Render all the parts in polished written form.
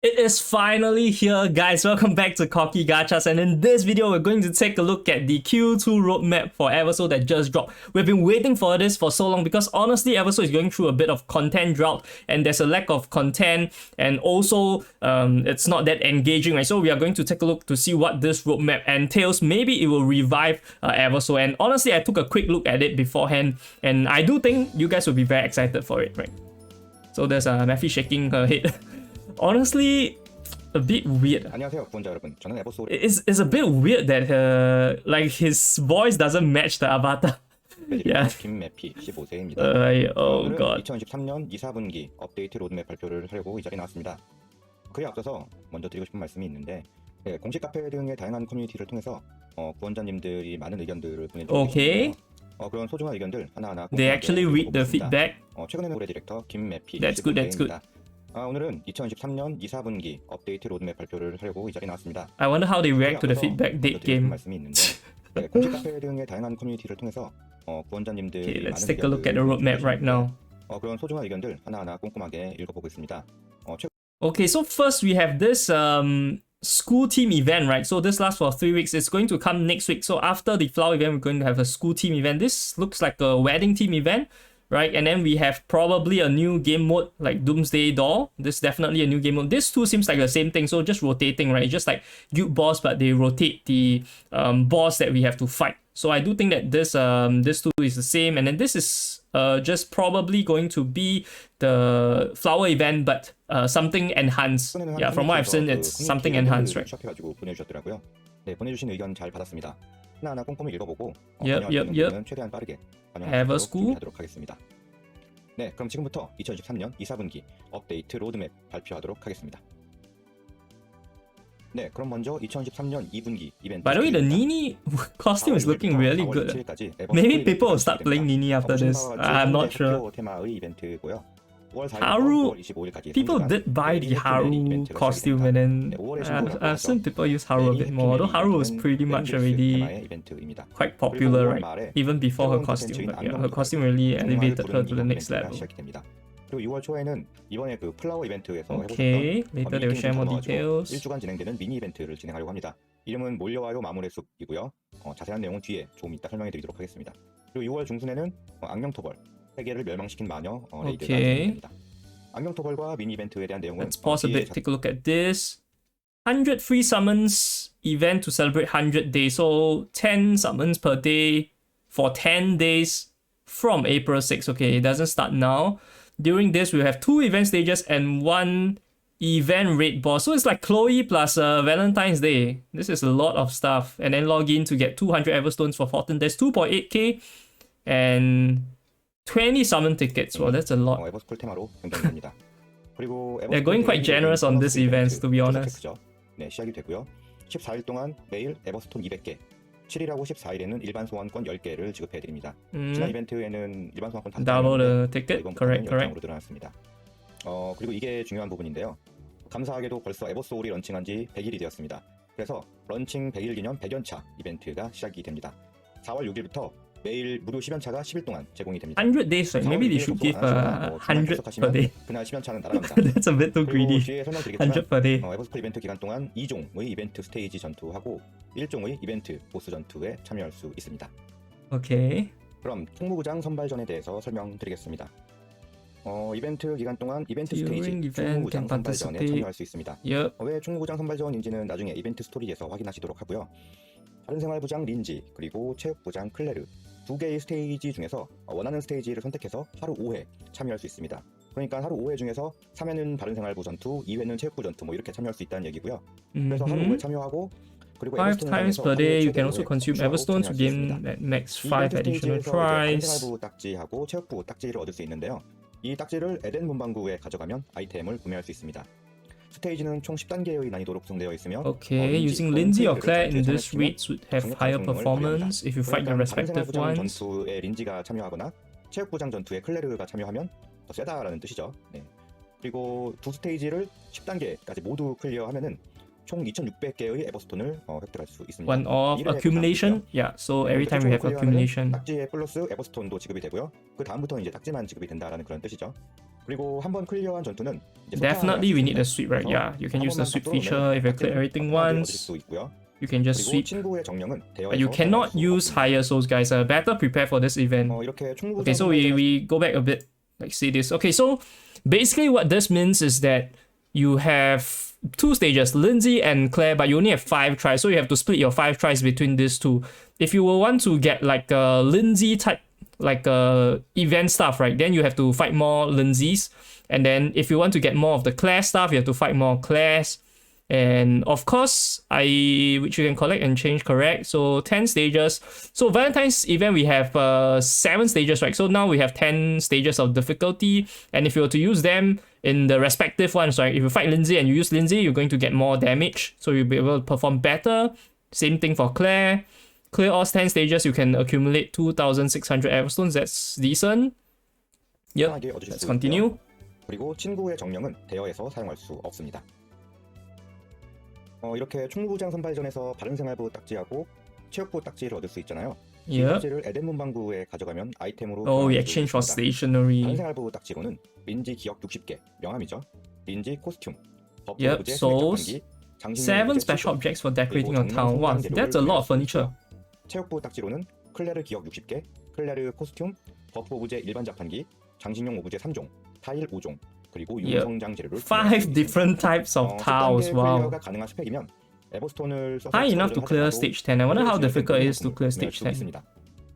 It is finally here, guys. Welcome back to Cocky Gachas, and in this video we're going to take a look at the Q2 roadmap for Eversoul that just dropped. We've been waiting for this for so long because honestly Eversoul is going through a bit of content drought and there's a lack of content, and also it's not that engaging, right? So we are going to take a look to see what this roadmap entails. Maybe it will revive Eversoul, and honestly I took a quick look at it beforehand and I do think you guys will be very excited for it, right? So there's Matthew shaking her head. Honestly, a bit weird. 안녕하세요, 구원자 여러분. 저는 에버소울. It's a bit weird that like his voice doesn't match the avatar. Yeah. 김매피 15세입니다. Oh god. 2023년 2, 4분기 업데이트 로드맵 발표를 하려고 이 자리에 나왔습니다. 그에 앞서서 먼저 드리고 싶은 말씀이 있는데, 공식 카페 등의 다양한 커뮤니티를 통해서 구원자님들이 많은 의견들을 보내주고 Okay. 계시는데요. 그런 소중한 의견들 하나하나 They actually read the feedback. 최근에는 올해 디렉터 김매피 That's good. That's good. 15세입니다. 오늘은 2023년 2, 4분기 업데이트 로드맵 발표를 하려고 이 자리에 나왔습니다. I wonder how they react to the feedback date game. 말씀이 있는데, 공식 카페 등의 다양한 커뮤니티를 통해서 구원자님들이 Okay, let's 많은 take a look at the roadmap right now. 그런 소중한 의견들 하나하나 꼼꼼하게 읽어보고 있습니다. Okay, so first we have this school team event, right? So this lasts for 3 weeks. It's going to come next week. So after the flower event, we're going to have a school team event. This looks like a wedding team event, right? And then we have probably a new game mode like Doomsday Door. This is definitely a new game mode. This two seems like the same thing, so just rotating, right? Just like Guild Boss, but they rotate the boss that we have to fight. So I do think that this two is the same, and then this is just probably going to be the flower event, but something enhanced. Yeah, from what I've seen, it's something enhanced, right? 시작해가지고 보내주셨더라고요. 네, 보내주신 의견 잘 받았습니다. 하나하나 꼼꼼히 읽어보고 Yep. 최대한 빠르게 Eversoul. 하도록 하겠습니다. 네, 그럼 지금부터 2023년 2, 4분기 업데이트 로드맵 발표하도록 하겠습니다. 네, 그럼 먼저 2023년 2분기 이벤트. By the way, the Nini costume is looking really good. Maybe people will start playing Nini after this. I'm not sure. 테마의 이벤트고요. Haru, people did buy the Haru costume, and then I've seen people use Haru a bit more. Although Haru was pretty much already quite popular, right? Even before her costume. But yeah, her costume really elevated her to the next level. 그리고 6월 초에는 이번에 그 플라워 이벤트에서 Okay, later they will share more details. 1주간 진행되는 미니 이벤트를 진행하려고 합니다. 이름은 몰려와요 마물의 숲이고요. 자세한 내용은 뒤에 조금 이따 설명해 드리도록 하겠습니다. 그리고 6월 중순에는 악령토벌, 세계를 멸망시킨 마녀 레이드가 진행됩니다. 악령토벌과 미니 이벤트에 대한 내용은 Let's pause a bit, take a look at this. 100 free summons event to celebrate 100 days. So 10 summons per day for 10 days from April 6. Okay, it doesn't start now. During this, we have 2 event stages and 1 event raid boss. So it's like Chloe plus Valentine's Day. This is a lot of stuff. And then log in to get 200 Everstones for 14 days, 2.8k, and 20 summon tickets. Well, that's a lot. They're going quite generous on this event, to be honest. 네, 시작이 되고요. 14일 동안 매일 에버스톤 200개, 7일하고 14일에는 일반 소환권 10개를 지급해 드립니다. 지난 이벤트에는 일반 소환권 단 Double the ticket. Correct. 늘어났습니다. 그리고 이게 중요한 부분인데요. 감사하게도 벌써 에버소울이 런칭한 지 100일이 되었습니다. 그래서 런칭 100일 기념 100연차 이벤트가 시작이 됩니다. 4월 6일부터 매일 무료 10연차가 10일 동안 제공이 됩니다. 100 days, right? Maybe they should give 100 per day. 그날 10연차는 날아갑니다. That's a bit too greedy. 100 per day. 에버스쿨 이벤트 기간 동안 2종의 이벤트 스테이지 전투하고 1종의 이벤트 보스 전투에 참여할 수 있습니다. Okay. 그럼 총무부장 선발전에 대해서 설명드리겠습니다. 이벤트 기간 동안 이벤트 스테이지 총무부장 선발전에 참여할 수 있습니다. 왜 총무부장 선발전인지는 나중에 이벤트 스토리에서 확인하시도록 하고요. 다른생활부장 린지 그리고 체육부장 클레르 2개의 스테이지 중에서 원하는 스테이지를 선택해서 하루 5회 참여할 수 있습니다. 그러니까 하루 5회 중에서 3회는 다른생활부 전투, 2회는 체육부 전투 뭐 이렇게 참여할 수 있다는 얘기고요. 그래서 하루 5회 참여하고 그리고 5 times per day you can also consume Everstones to gain max 5 additional tries. 다른생활부 딱지하고 체육부 딱지를 얻을 수 있는데요. 이 딱지를 에덴 문방구에 가져가면 아이템을 구매할 수 있습니다. 스테이지는 총 10단계의 난이도로 구성되어 있으며 Okay, using Lindsay or Claire in this raids would have higher performance if you fight the respective ones. 전투에 린지가 참여하거나 체육부장 전투에 클레르가 참여하면 더 세다라는 뜻이죠. 네. 그리고 두 스테이지를 10단계까지 모두 클리어하면은 총 2,600개의 에버스톤을 획득할 수 있습니다. One of accumulation? Yeah, so every time we have accumulation. 딱지에 플러스 에버스톤도 지급이 되고요. 그 다음부터는 이제 딱지만 지급이 된다라는 그런 뜻이죠. 그리고 한번 클리어한 전투는 definitely we need a sweep, right? Yeah, you can use the sweep feature if you clear everything once. You can just sweep. But you cannot use higher souls, guys. Better prepare for this event. Okay, so we go back a bit, like see this. Okay, so basically what this means is that you have 2 stages, Lindsay and Claire, but you only have 5 tries, so you have to split your 5 tries between these 2. If you will want to get like a Lindsay type, like event stuff, right, then you have to fight more Lindsays. And then if you want to get more of the Claire stuff, you have to fight more Claires. And of course, which you can collect and change, correct? So 10 stages. So Valentine's event, we have 7 stages, right? So now we have 10 stages of difficulty. And if you were to use them in the respective ones, right? If you fight Lindsay and you use Lindsay, you're going to get more damage. So you'll be able to perform better. Same thing for Claire. Clear all 10 stages, you can accumulate 2,600 Everstones. That's decent. Yep, let's continue. 그리고 친구의 정령은 대여에서 사용할 수 없습니다. 이렇게 총무부장 선발전에서 바른생활부 딱지하고 체육부 딱지를 얻을 수 있잖아요. 이 딱지를 에덴 문방구에 가져가면 아이템으로 we exchange for stationery. 바른생활부 딱지로는 린지 기억 60개, 명함이죠. 린지 코스튬, 버프 부재 souls, 7 special objects for decorating your town. Wow, that's a lot of furniture. 체육부 딱지로는 클레르 기억 60개, 클레르 코스튬, 버프 오브제 일반 자판기, 장식용 오브제 3종, 타일 5종, 그리고 유성장 재료를 5 different types of tiles. Wow. 가능한 스펙이면 에버스톤을 써서 high enough to clear stage 10. I wonder how difficult it is to clear stage 10.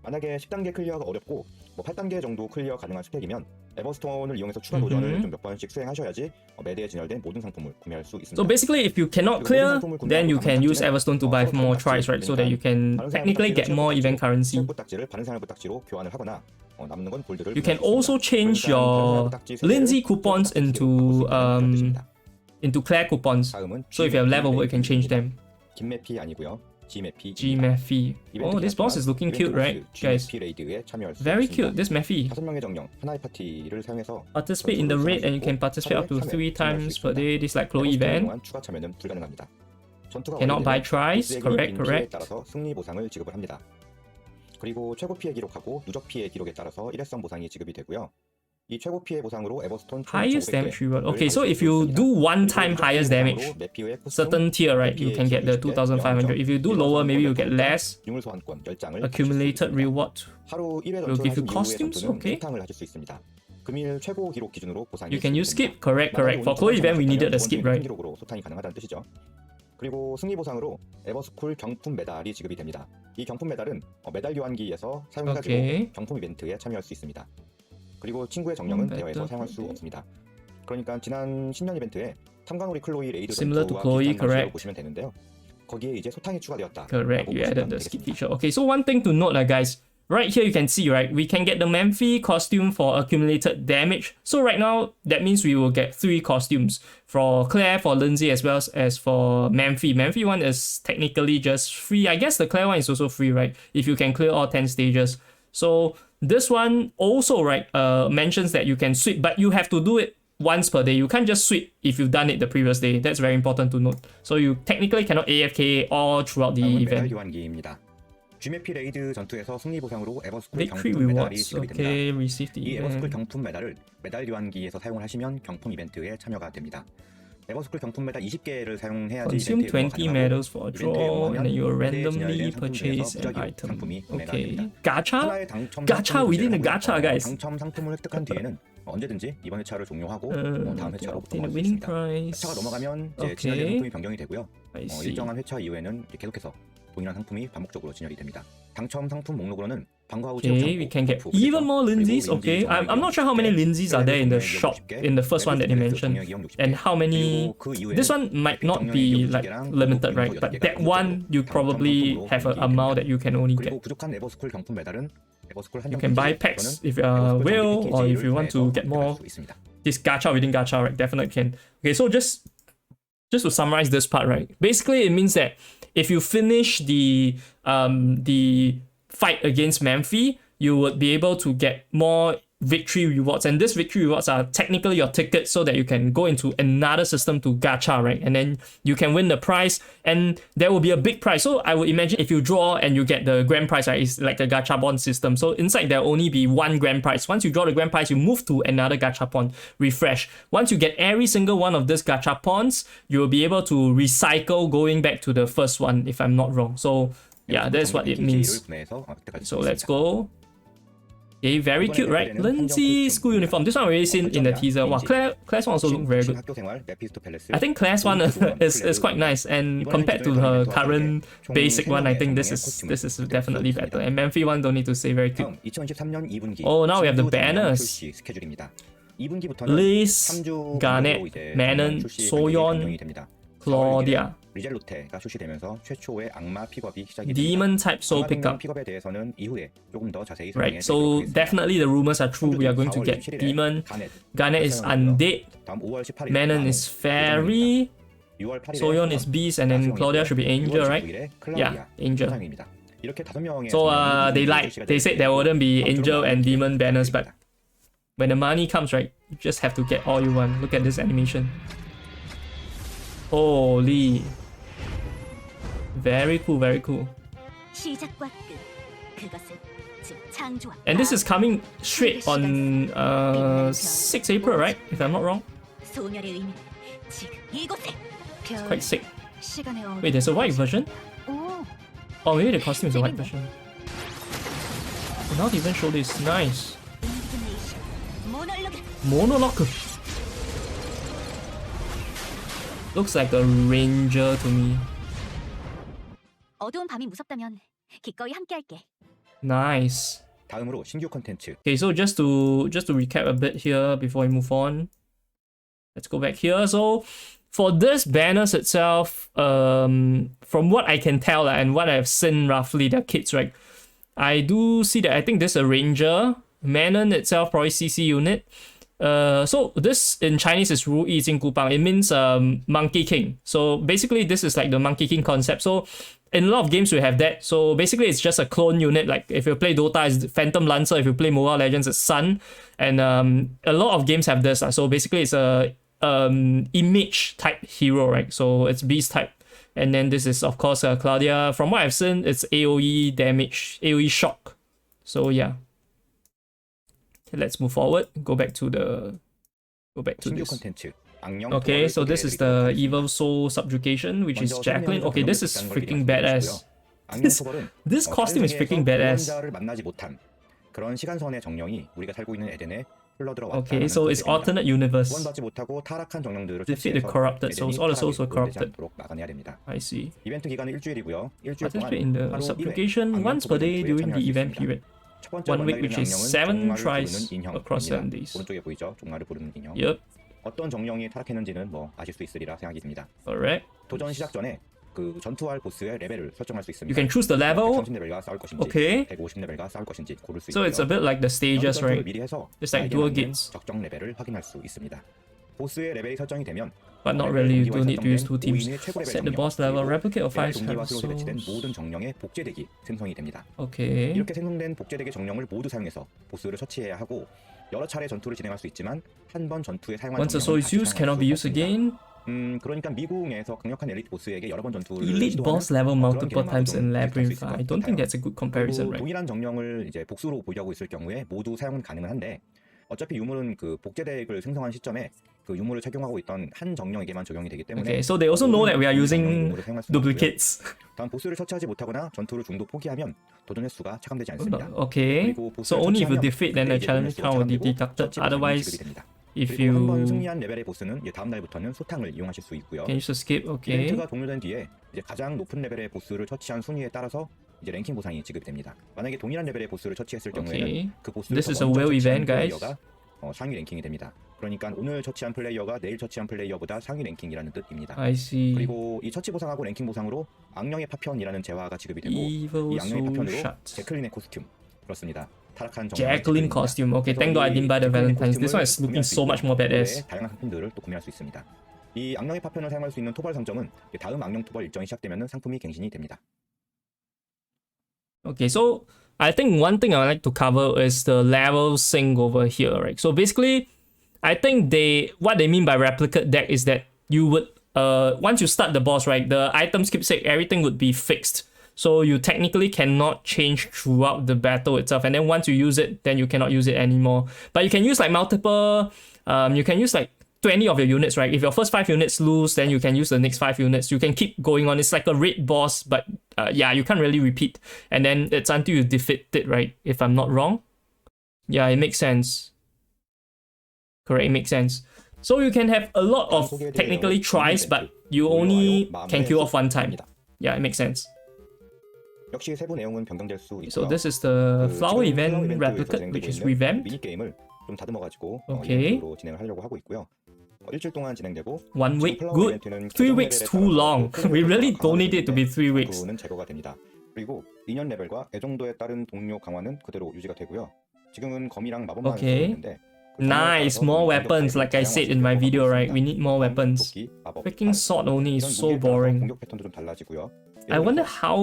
만약에 10단계 클리어가 어렵고 뭐 8단계 정도 클리어 가능한 스펙이면 에버스톤을 이용해서 추가 도전을 좀 몇 번씩 수행하셔야지 매대에 진열된 모든 상품을 구매할 수 있습니다. So basically, if you cannot clear, then you can use Everstone to buy more tries, right? So that you can technically get more event currency. You can also change your Lindsay coupons into Claire coupons. So if you have leftover, you can change them. 김매피 아니고요. G-Mephi. Oh, this boss is looking cute, right, guys? Very cute, this Mephi. Participate in the raid and you can participate up to 3 times per day. This is like Chloe event. Cannot buy tries, correct. 그리고 최고 피해 기록하고 누적 피해 기록에 따라서 일회성 보상이 지급이 되고요. 이 최고 피해 보상으로 에버스톤 highest damage reward. Okay, so if you do one time highest damage, certain tier, right, you can get the 2,500. If you do lower, maybe you get less. Accumulated reward will give you costumes. Okay. You can use skip. Correct. For Chloe event, we needed a skip, right? 그리고 승리 보상으로 에버스쿨 경품 메달이 지급이 됩니다. 이 경품 메달은 메달 교환기에서 사용해가지고 경품 이벤트에 참여할 수 있습니다. 그리고 친구의 정령은 대여에서 사용할 수 없습니다. 그러니까 지난 신년 이벤트에 탐관오리 클로이 레이드 전투와 비슷한 방식으로 보시면 되는데요. 거기에 이제 소탕이 추가되었다. Correct, you added the skip feature. Okay, so one thing to note, guys. Right here you can see, right, we can get the Memphi costume for accumulated damage. So right now, that means we will get 3 costumes. For Claire, for Lindsay, as well as for Memphi. Memphi one is technically just free. I guess the Claire one is also free, right? If you can clear all 10 stages. So this one also, right, mentions that you can sweep, but you have to do it once per day. You can't just sweep if you've done it the previous day. That's very important to note. So you technically cannot AFK all throughout the event. G-Mephi 레이드 전투에서 승리 보상으로 에버스쿨 경품 메달이 지급이 됩니다. 이 에버스쿨 경품 메달을 메달 교환기에서 사용을 하시면 경품 이벤트에 참여가 됩니다. 에버스쿨 경품 메달 20개를 사용해야지 Consume 20 medals for a draw and then you will randomly purchase an item. Okay. Gacha? Gacha within the gacha, guys. 당첨 상품을 획득한 뒤에는 언제든지 이번 회차를 종료하고 다음 회차로 넘어갈 수 있습니다. 회차가 넘어가면 이제 진열된 상품이 변경이 되고요. 일정한 회차 이후에는 계속해서 동일한 상품이 반복적으로 진열이 됩니다. 당첨 상품 목록으로는 방과 후 Okay, we can get even more Lindsays. Okay, I'm not sure how many Lindsays are there in the shop in the first one that they mentioned, and how many. This one might not be like limited, right? But that one you probably have an amount that you can only get. You can buy packs if you will, or if you want to get more. This gacha within gacha, right? Definitely can. Okay, so just to summarize this part, right? Basically, it means that if you finish the fight against Memphi, you would be able to get more victory rewards, and these victory rewards are technically your tickets so that you can go into another system to gacha, right? And then you can win the prize, and there will be a big prize. So I would imagine if you draw and you get the grand prize, right, it's like a gachapon system. So inside there will only be one grand prize. Once you draw the grand prize, you move to another gachapon, refresh. Once you get every single one of these gachapons, you will be able to recycle going back to the first one, if I'm not wrong. So yeah, that's what it means. So let's go. Okay, very cute, right? Lindsay school uniform. This one we already seen in the teaser. Wow, Claire's one also look very good. I think Claire's one is quite nice, and compared to her current basic one, I think this is definitely better. And Memphi one, don't need to say, very cute. Oh, now we have the banners. Liz, Garnet, Manon, Soyeon, Claudia. Demon type soul pickup. Right, so definitely the rumors are true. We are going to get Demon. Garnet is undead. Manon is fairy. Soyeon is beast, and then Claudia should be angel, right? Yeah, angel. So they said there wouldn't be angel and demon banners, but when the money comes, right, you just have to get all you want. Look at this animation. Holy. Very cool, very cool. And this is coming straight on 6 April, right? If I'm not wrong. It's quite sick. Wait, there's a white version? Oh, maybe the costume is a white version. Oh, now they even show this. Nice. Monologue. Looks like a ranger to me. Nice. Okay, so just to recap a bit here before we move on. Let's go back here. So for this banners itself, from what I can tell and what I've seen roughly, they're kits, right? I do see that I think this is a ranger. Manon itself probably CC unit. So this in Chinese is 如意金箍棒. It means Monkey King. So basically this is like the Monkey King concept. So in a lot of games we have that. So basically it's just a clone unit. Like if you play Dota, it's Phantom Lancer. If you play Mobile Legends, it's Sun. And a lot of games have this. So basically it's a image type hero, right? So it's beast type. And then this is of course Claudia. From what I've seen, it's AoE damage, AoE shock. So yeah. Let's move forward. Go back to this. Okay, so this is the Evil Soul Subjugation, which is Jacqueline. Okay, this is freaking badass. This costume is freaking badass. Okay, so it's alternate universe. Defeat the corrupted souls. All the souls were corrupted. I see. Participate in the subjugation once per day during the event period. 1 week, which is 7 tries across 7 days. Yep. 어떤 정령이 타락했는지는 아실 수 있으리라 생각이 듭니다. Correct. 도전 시작 전에 전투할 보스의 레벨을 설정할 수 있습니다. You can choose the level. 130레벨과 싸울 것인지, Okay. 150레벨과 싸울 것인지 고를 수 So 있고요. it's a bit like the stages, right? 미리 해서 It's like dual gates. 적정 레벨을 확인할 수 있습니다. 보스의 레벨이 설정이 되면 But not really, you don't need to use 2 teams. Set the boss level, replicate or 5 동일화수로 souls. 배치된 모든 정령의 복제덱이 생성이 됩니다. Okay. 이렇게 생성된 복제덱의 정령을 모두 사용해서 보스를 처치해야 하고 여러 차례 전투를 진행할 수 있지만 한 번 전투에 사용한 Once a soul is used, cannot be used again. 그러니까 미궁에서 강력한 엘리트 보스에게 여러 번 전투를 Elite boss level multiple times in Labyrinth. I don't think that's a good comparison, right? 동일한 정령을 이제 복수로 보유하고 있을 경우에 모두 사용은 가능은 한데 어차피 유물은 그 복제덱을 생성한 시점에 그 유물을 착용하고 있던 한 정령에게만 적용이 되기 때문에 Okay, so they also know that we are using duplicates. 다음 보스를 처치하지 못하거나 전투를 중도 포기하면 도전 횟수가 차감되지 않습니다. Okay, so only if you defeat then the challenge count will be deducted. Otherwise, if you 한번 승리한 레벨의 보스는 이제 다음 날부터는 소탕을 이용하실 수 있고요. can you just skip? Okay. 이벤트가 종료된 뒤에 이제 가장 높은 레벨의 보스를 처치한 순위에 따라서 이제 랭킹 보상이 지급이 됩니다. 만약에 동일한 레벨의 보스를 처치했을 경우에는 Okay. 그 보스를 This is a well event, guys. 상위 랭킹이 됩니다. 그러니까 오늘 처치한 플레이어가 내일 처치한 플레이어보다 상위 랭킹이라는 뜻입니다. I see. 그리고 이 처치 보상하고 랭킹 보상으로 악령의 파편이라는 재화가 지급이 되고 이 악령의 파편으로 제클린의 코스튬 그렇습니다. 타락한 Jacqueline costume. Okay, thank God I didn't buy the Valentine's. This one is looking so much more badass. 다양한 상품들을 또 구매할 수 있습니다. 이 악령의 파편을 사용할 수 있는 토벌 상점은 다음 악령 토벌 일정이 시작되면 상품이 갱신이 됩니다. Okay, so I think one thing I would like to cover is the level sync over here, right? So basically, I think what they mean by replicate deck is that you would once you start the boss, right, the items keepsake, everything would be fixed. So you technically cannot change throughout the battle itself. And then once you use it, then you cannot use it anymore. But you can use like multiple, you can use like 20 of your units, right? If your first 5 units lose, then you can use the next 5 units. You can keep going on. It's like a raid boss, but yeah, you can't really repeat. And then it's until you defeat it, right? If I'm not wrong. Yeah, it makes sense. Correct, it makes sense. So you can have a lot of technically tries, but you only can kill off one time. Yeah, it makes sense. So this is the flower event replicate, which is revamped. Okay. 1 week, good. 3 weeks, too long. We really don't need it to be 3 weeks. 그리고 2년 레벨과 애정도에 따른 동료 강화는 그대로 유지가 되고요. 지금은 검이랑 마법만 있는데 nice, more weapons, like I said in my video, right? We need more weapons. Freaking sword only is so boring. I wonder how...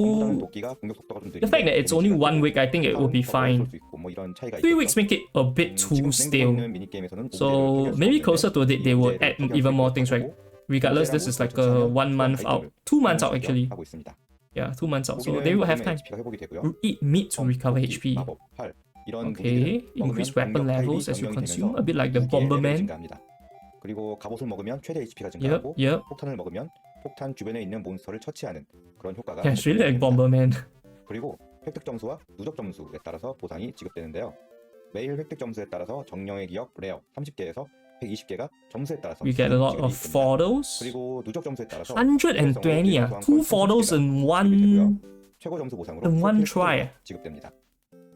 The fact that it's only 1 week, I think it will be fine. 3 weeks make it a bit too stale. So maybe closer to it, they will add even more things, right? Regardless, this is like a 1 month out. 2 months out, actually. Yeah, 2 months out. So they will have time. Eat meat to recover HP. Okay, increase weapon levels as you consume, a bit like the Bomberman. 그리고 갑옷을 먹으면 최대 HP가 증가하고 폭탄을 먹으면 폭탄 주변에 있는 몬스터를 처치하는 그런 효과가 Yeah, it's really like Bomberman. 그리고 획득 점수와 누적 점수에 따라서 보상이 지급되는데요. 매일 획득 점수에 따라서 정령의 기억 레어 30개에서 120개가 점수에 따라서 We get a lot of photos. 그리고 누적 점수에 따라서 120, 2 photos in one 최고 점수 보상으로 in one try. 지급됩니다.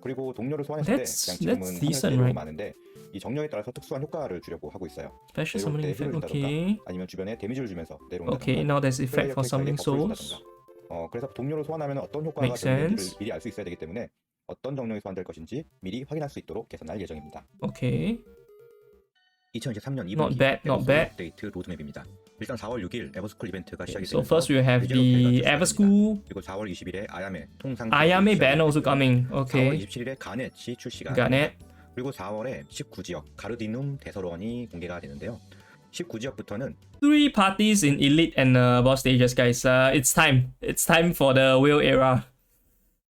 그리고 동료를 소환했을 때 그냥 지금은 decent, right? 많은데 이 정령에 따라서 특수한 효과를 주려고 하고 있어요. Special summoning effect, okay. 아니면 주변에 데미지를 주면서 내려온다던가. Okay, now there's effect for summoning souls. 그래서 동료를 소환하면 어떤 효과가 되는지를 미리 알 수 있어야 되기 때문에 어떤 정령이 소환될 것인지 미리 확인할 수 있도록 개선할 예정입니다. Okay. 2023년 2월 Not bad, not bad. 업데이트 로드맵입니다. 일단 4월 6일 에버스쿨 이벤트가 시작이 So 되면서 first we have the Eversoul. 그리고 4월 20일에 아야메 통상 Ayame ban also coming. Okay. 4월 27일에 가넷이 출시가 Ganet. 그리고 4월에 19지역 가르디눔 대서론이 공개가 되는데요. 19지역부터는 3 parties in elite and boss stages, guys. It's time. It's time for the whale era.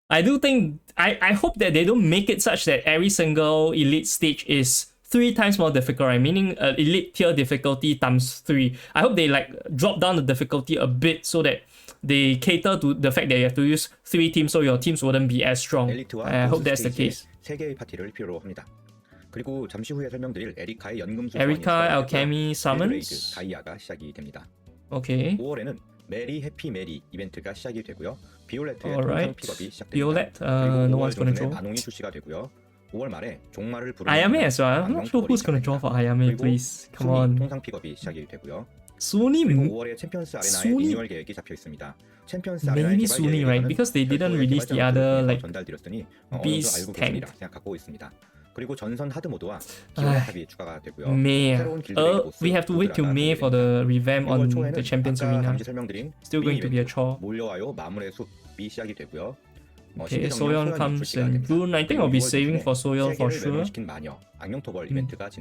I do think I hope that they don't make it such that every single elite stage is 3 times more difficult, right? Meaning elite tier difficulty times 3. I hope they like drop down the difficulty a bit so that they cater to the fact that you have to use 3 teams so your teams wouldn't be as strong. I hope that's the case. 3개의 파티를 필요로 합니다. 그리고 잠시 후에 설명드릴 에리카의 연금술 에리카 알케미 summons. 다이아가 시작이 됩니다. Okay. 5월에는 메리 해피 메리 이벤트가 시작이 되고요. 비올레트의 통상 픽업이 시작됩니다. Violet, no one's gonna draw. 아농이 출시가 되고요. 5월 말에 종말을 부르는 Ayame as well. I'm not sure who's gonna draw for Ayame, please. Come on. 통상 픽업이 시작이 되고요. Suni, 5월에 챔피언스 아레나의 리뉴얼 계획이 잡혀 있습니다. 챔피언스 아레나 maybe Suni, right? Because they didn't release the other like 전달드렸으니 beast tank. 생각하고 있습니다. 그리고 전선 하드 모드와 기원 탑이 추가가 되고요. May. We have to wait till May for the revamp on the Champions Arena. Still going to be a chore. 몰려와요 마물의 숲이 시작이 되고요. Okay, Soyeon comes in June. I think I'll be saving for Soyeon for sure.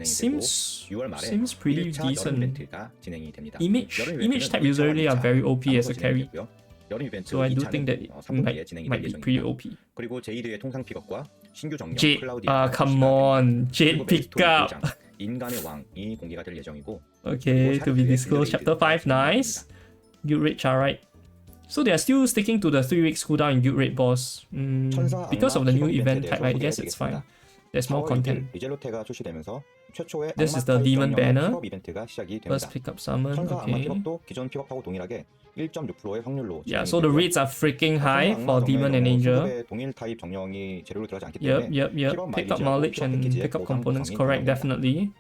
Seems pretty decent. Image type usually are very OP as a carry. So I do think that it might be pretty OP. 그리고 제이드의 통상 픽업과 신규 정령 Jade, 클라우디아 come on, Jade pick up. 인간의 왕이 공개가 될 예정이고. Okay, to be disclosed, chapter 5, nice. Guild Rage, alright. So they are still sticking to the 3 weeks cooldown in Guild Raid boss. Because of the new event type, I guess it's fine. There's more content. This is the Demon Banner. First pickup summon, okay. Yeah, so the rates are freaking high for Demon and Angel. Yep. Pick up knowledge and pick up components, correct, definitely.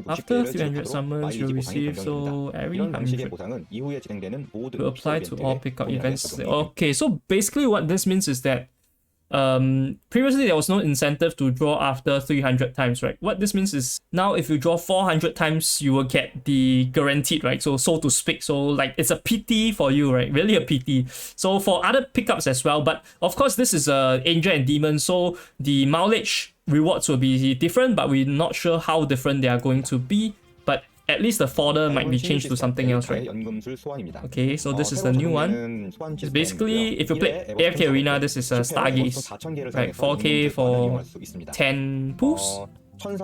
After 300 summons, you receive so every 100 will apply to all pickup events. Okay, so basically what this means is that previously there was no incentive to draw after 300 times, right? What this means is now if you draw 400 times, you will get the guaranteed, right? So to speak, so like it's a PT for you, right? Really a PT. So for other pickups as well, but of course this is a angel and demon, so the mileage rewards will be different, but we're not sure how different they are going to be. But at least the fodder might be changed to something else, right? Okay, so this is the new one. It's basically, if you play AFK Arena, this is a Stargaze, right? 4K for 10 pools. Every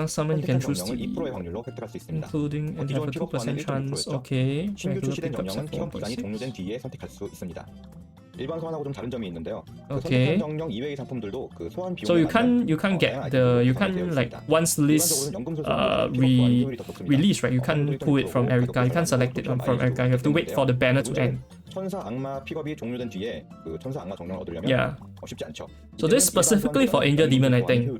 summon you can choose to including and have a 2% chance. Okay, regular pickups at 4.6. 일반 소환하고 좀 다른 점이 있는데요. Okay. 정령 이외의 상품들도 그 소환 So you can't get the like once list release, right? You can't pull it from Erica. You can't select it from Erica. You have to wait for the banner to end. 천사 악마 픽업이 종료된 뒤에 그 천사 악마 정령을 얻으려면 쉽지 않죠. So this specifically for Angel Demon, I think.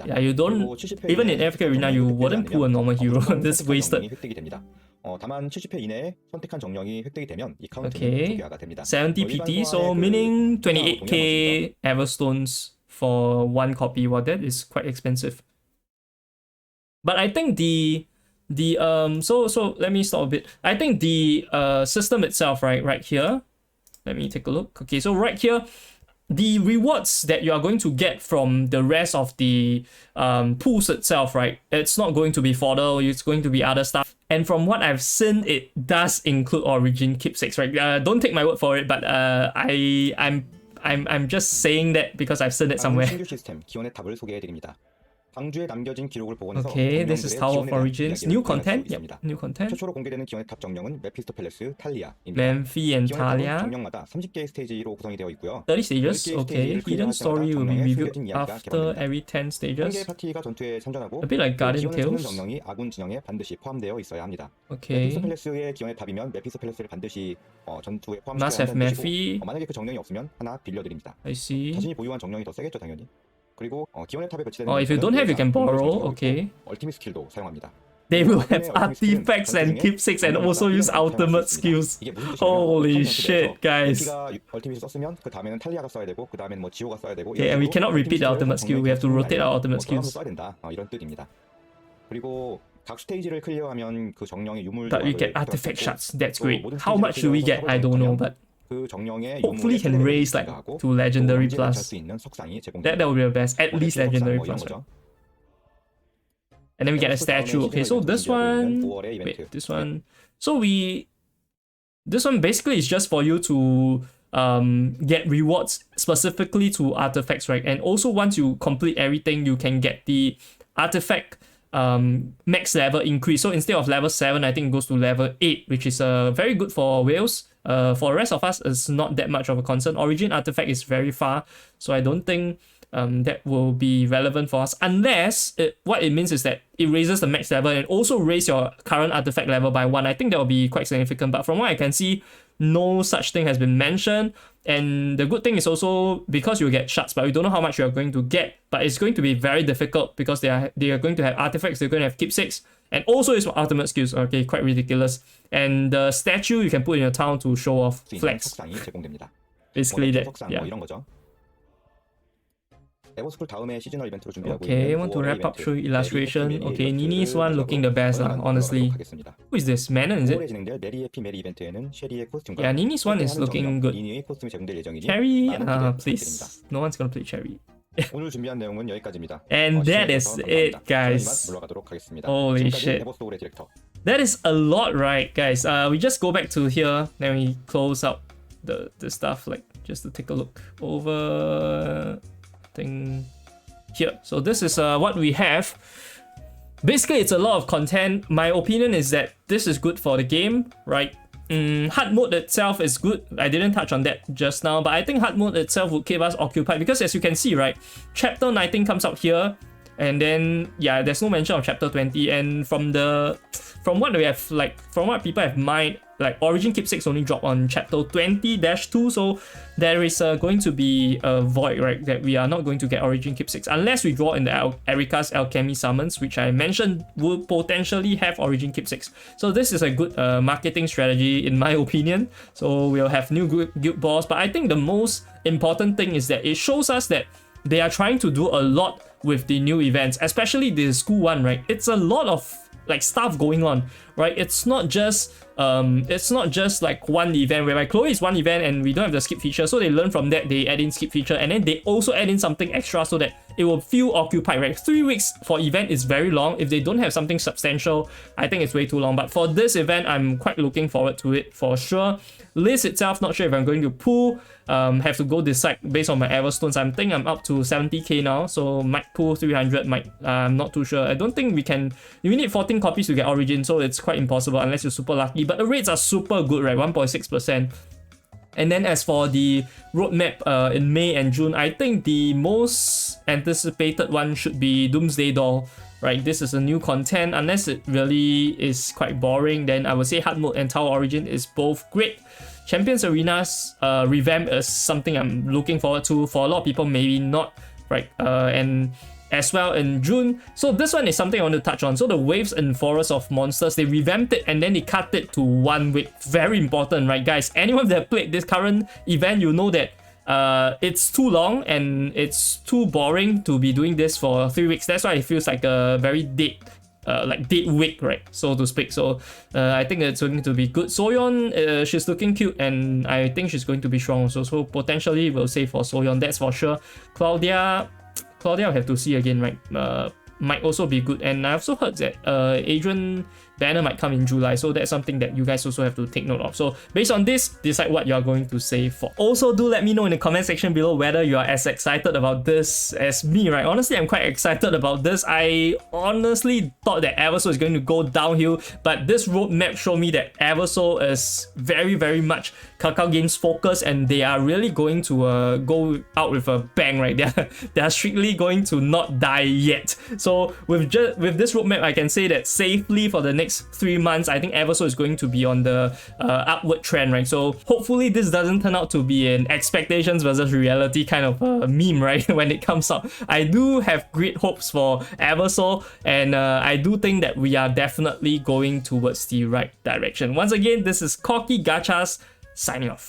Yeah, you don't even in AFK Arena you wouldn't pull a normal hero. This is wasted. 다만 70회 이내에 선택한 정령이 획득이 되면 이 카운트는 초기화가 됩니다. 70 PT, so meaning 28k Everstones for one copy. Well, that is quite expensive. But I think so let me stop a bit. I think the system itself, right here. Let me take a look. Okay, so right here, the rewards that you are going to get from the rest of the pools itself, right? It's not going to be fodder, it's going to be other stuff. And from what I've seen, it does include origin keepsakes, right? Don't take my word for it, but I'm just saying that because I've seen it somewhere. Okay, this is Tower of Origins. New content? Yep, new content. 최초로 공개되는 기원의 탑 정령은 메피스토펠레스 탈리아입니다. Memphi and Talia. 정령마다 30개의 스테이지로 구성이 되어 있고요. 30 stages? Okay. Hidden story will be revealed after every 10 stages. 파티가 전투에 참전하고 A bit like Guardian Tales. 정령이 아군 진영에 반드시 포함되어 있어야 합니다. Okay. 메피스토펠레스의 기원의 탑이면 메피스토펠레스를 반드시 전투에 포함시켜야 Must have Memphi. 만약에 그 정령이 없으면 하나 빌려드립니다. I see. 자신이 보유한 정령이 더 세겠죠, 당연히. 그리고 기원의 탑에 배치되는 if you don't have, you can borrow. Okay. 얼티밋 스킬도 사용합니다. They will have artifacts and keepsakes and also use ultimate skills. Holy shit, guys. 얼티밋을 썼으면 그 다음에는 탈리아가 써야 되고 그 다음에는 뭐 지오가 써야 되고. Okay, and we cannot repeat the ultimate skill. We have to rotate our ultimate skills. 써야 된다. 이런 뜻입니다. 그리고 각 스테이지를 클리어하면 그 정령의 유물. But we get artifact shots. That's great. How much do we get? I don't know, but. Hopefully can raise like to legendary plus. That would be the best. At least legendary plus. Right? And then we get a statue. Okay, so this one. Wait, this one. So this one basically is just for you to get rewards specifically to artifacts, right? And also once you complete everything, you can get the artifact max level increase. So instead of level 7, I think it goes to level 8, which is very good for whales. For the rest of us, it's not that much of a concern. Origin artifact is very far, so I don't think that will be relevant for us, unless what it means is that it raises the max level and also raise your current artifact level by 1. I think that will be quite significant, but from what I can see, no such thing has been mentioned. And the good thing is also because you get shards, but we don't know how much you are going to get, but it's going to be very difficult because they are going to have artifacts, they're going to have keepsakes, and also it's ultimate skills. Okay, quite ridiculous. And the statue you can put in your town to show off flex. Basically that. Yeah. Okay, I want to wrap up through illustration. Okay, Nini's one looking the best, honestly. Who is this? Manon, is it? Yeah, Nini's one is looking good. Cherry? Please. No one's gonna play Cherry. And that is it, guys. Holy shit. That is a lot, right, guys? We just go back to here, then we close out the stuff, like, just to take a look over thing here. So this is what we have. Basically, it's a lot of content. My opinion is that this is good for the game, right? Hard mode itself is good. I didn't touch on that just now, but I think hard mode itself would keep us occupied because as you can see, right, chapter 19 comes out here, And then yeah, there's no mention of chapter 20. And from what we have, like from what people have mined, like Origin Keepsakes only dropped on chapter 20-2, so there is going to be a void, right, that we are not going to get Origin Keepsakes unless we draw in the Erika's Alchemy summons, which I mentioned will potentially have Origin Keepsakes. So this is a good marketing strategy in my opinion. So we'll have new guild balls, but I think the most important thing is that it shows us that they are trying to do a lot with the new events, especially the school one, right? It's a lot of like stuff going on, right? It's not just like one event, whereby Chloe is one event and we don't have the skip feature, so they learn from that, they add in skip feature, and then they also add in something extra so that it will feel occupied, right? 3 weeks for event is very long. If they don't have something substantial, I think it's way too long. But for this event, I'm quite looking forward to it for sure. List itself, not sure if I'm going to pull. Have to go decide based on my Everstones. I think I'm up to 70k now, so might pull 300. I'm not too sure. I don't think we can. You need 14 copies to get Origin, so it's quite impossible unless you're super lucky. But the rates are super good, right? 1.6%. And then as for the roadmap in May and June, I think the most anticipated one should be Doomsday Doll, right? This is a new content. Unless it really is quite boring, then I would say Hard Mode and Tower Origin is both great. Champions Arena's revamp is something I'm looking forward to. For a lot of people, maybe not, right? And as well in June. So this one is something I want to touch on. So the Waves and Forests of Monsters, they revamped it and then they cut it to 1 week. Very important, right, guys? Anyone that played this current event, you know that it's too long and it's too boring to be doing this for 3 weeks. That's why it feels like a very dead week, right, so to speak. So I think it's going to be good. Soyeon, she's looking cute and I think she's going to be strong also, so potentially we'll save for Soyeon, that's for sure. Claudia I'll have to see again, right? Might also be good. And I also heard that Adrian banner might come in July, so that's something that you guys also have to take note of. So based on this, decide what you are going to save for. Also, do let me know in the comment section below whether you are as excited about this as me, right? Honestly, I'm quite excited about this. I honestly thought that Eversoul is going to go downhill, but this roadmap showed me that Eversoul is very, very much Kakao Games focused, and they are really going to go out with a bang, right? They are strictly going to not die yet. So with this roadmap, I can say that safely for the next 3 months, I think Eversoul is going to be on the upward trend, right? So hopefully this doesn't turn out to be an expectations versus reality kind of meme, right? When it comes out, I do have great hopes for Eversoul, and I do think that we are definitely going towards the right direction. Once again, this is Corky Gachas signing off.